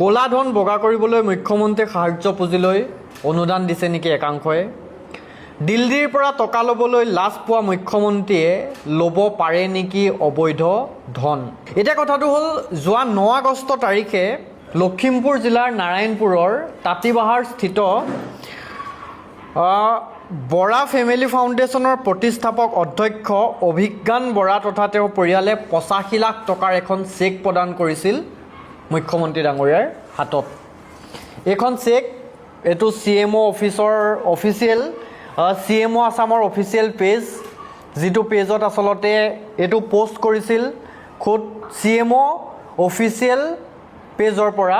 ক'লা ধন বগা কৰিবলৈ মুখ্যমন্ত্ৰীক সাহায্য পুঁজিলৈ অনুদান দিছে নেকি একাংশই। দিল্লীৰ পৰা টকা ল'বলৈ লাজ পোৱা মুখ্যমন্ত্ৰীয়ে ল'ব পাৰে নেকি অবৈধ ধন। এতিয়া কথাটো হ'ল যোৱা 9 আগষ্ট তাৰিখে লখিমপুৰ জিলাৰ নাৰায়ণপুৰৰ তাঁতীবাহাৰ স্থিত বৰা ফেমিলি ফাউণ্ডেশ্যনৰ প্ৰতিষ্ঠাপক অধ্যক্ষ অভিজ্ঞান বৰা তথা তেওঁৰ পৰিয়ালে 85 লাখ টকাৰ এখন চেক প্ৰদান কৰিছিল মুখ্যমন্ত্ৰী ডাঙৰীয়াৰ হাতত। এইখন চেক এইটো CMO অফিচৰ অফিচিয়েল CMO আসামৰ অফিচিয়েল পেজ, যিটো পেজত আচলতে এইটো পোষ্ট কৰিছিল খুদ CMO অফিচিয়েল পেজৰ পৰা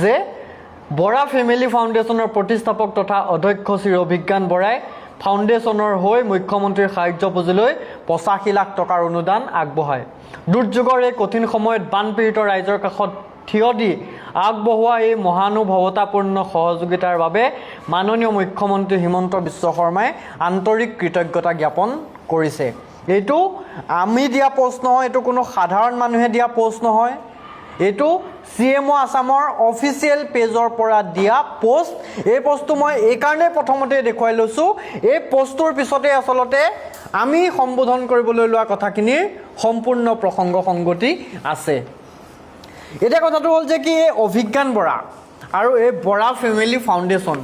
যে বৰা ফেমিলি ফাউণ্ডেশ্যনৰ প্ৰতিষ্ঠাপক তথা অধ্যক্ষ শ্ৰী অভিজ্ঞান বৰাই ফাউণ্ডেশ্যনৰ হৈ মুখ্যমন্ত্ৰীৰ সাহায্য পুঁজিলৈ 85 লাখ টকাৰ অনুদান আগবঢ়ায়। দুৰ্যোগৰ এই কঠিন সময়ত বানপীড়িত ৰাইজৰ কাষত থিয় দি আগবঢ়োৱা এই মহানুভৱতাপূৰ্ণ সহযোগিতাৰ বাবে মাননীয় মুখ্যমন্ত্ৰী হিমন্ত বিশ্ব শৰ্মাই আন্তৰিক কৃতজ্ঞতা জ্ঞাপন কৰিছে। এইটো আমি দিয়া পোষ্ট নহয়, এইটো কোনো সাধাৰণ মানুহে দিয়া পোষ্ট নহয়, এইটো CMO আসামৰ অফিচিয়েল পেজৰ পৰা দিয়া পোষ্ট। এই পোষ্টটো মই এইকাৰণে প্ৰথমতে দেখুৱাই লৈছোঁ, এই পোষ্টটোৰ পিছতে আচলতে আমি সম্বোধন কৰিবলৈ লোৱা কথাখিনিৰ সম্পূৰ্ণ প্ৰসংগ সংগতি আছে। এতিয়া কথাটো হ'ল যে কি এই অভিজ্ঞান বৰা আৰু এই বৰা ফেমিলি ফাউণ্ডেশ্যন,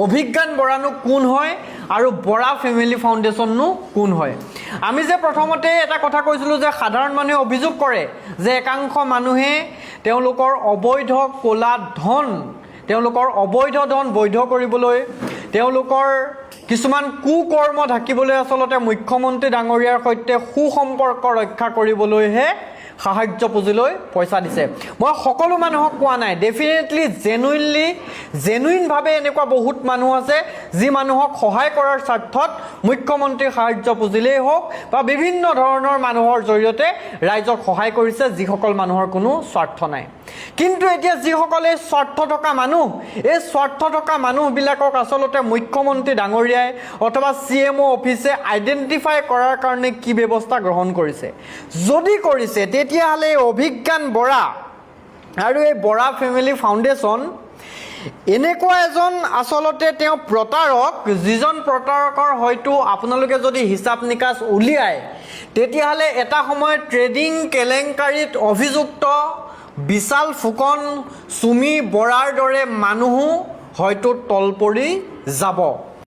অভিজ্ঞান বৰানো কোন হয় আৰু বৰা ফেমিলি ফাউণ্ডেশ্যননো কোন হয়। আমি যে প্ৰথমতে এটা কথা কৈছিলোঁ যে সাধাৰণ মানুহে অভিযোগ কৰে যে একাংশ মানুহে তেওঁলোকৰ অবৈধ ক'লা ধন, তেওঁলোকৰ অবৈধ ধন বৈধ কৰিবলৈ, তেওঁলোকৰ কিছুমান কুকৰ্ম ঢাকিবলৈ আচলতে মুখ্যমন্ত্ৰী ডাঙৰীয়াৰ সৈতে সুসম্পৰ্ক ৰক্ষা কৰিবলৈহে সাহায্য পুঁজিলৈ পইচা দিছে। মই সকলো মানুহক কোৱা নাই, ডেফিনেটলি জেনুইনভাৱে এনেকুৱা বহুত মানুহ আছে যি মানুহক সহায় কৰাৰ স্বাৰ্থত মুখ্যমন্ত্ৰীৰ সাহায্য পুঁজিলেই হওক বা বিভিন্ন ধৰণৰ মানুহৰ জৰিয়তে ৰাইজক সহায় কৰিছে, যিসকল মানুহৰ কোনো স্বাৰ্থ নাই। কিন্তু এতিয়া যিসকলে স্বাৰ্থ থকা মানুহ, এই স্বাৰ্থ থকা মানুহবিলাকক আচলতে মুখ্যমন্ত্ৰী ডাঙৰীয়াই অথবা CMO অফিচে আইডেণ্টিফাই কৰাৰ কাৰণে কি ব্যৱস্থা গ্ৰহণ কৰিছে, যদি কৰিছে তেতিয়াহ'লে অভিজ্ঞান বৰা আৰু এই বৰা ফেমিলি ফাউণ্ডেশ্যন এনেকুৱা এজন আচলতে তেওঁ প্ৰতাৰক, যিজন প্ৰতাৰকৰ হয়তো আপোনালোকে যদি হিচাপ নিকাচ উলিয়ায় তেতিয়াহ'লে এটা সময়ত ট্ৰেডিং কেলেংকাৰীত অভিযুক্ত বিশাল ফুকন, চুমি বৰাৰ দৰে মানুহো হয়তো তল পৰি যাব।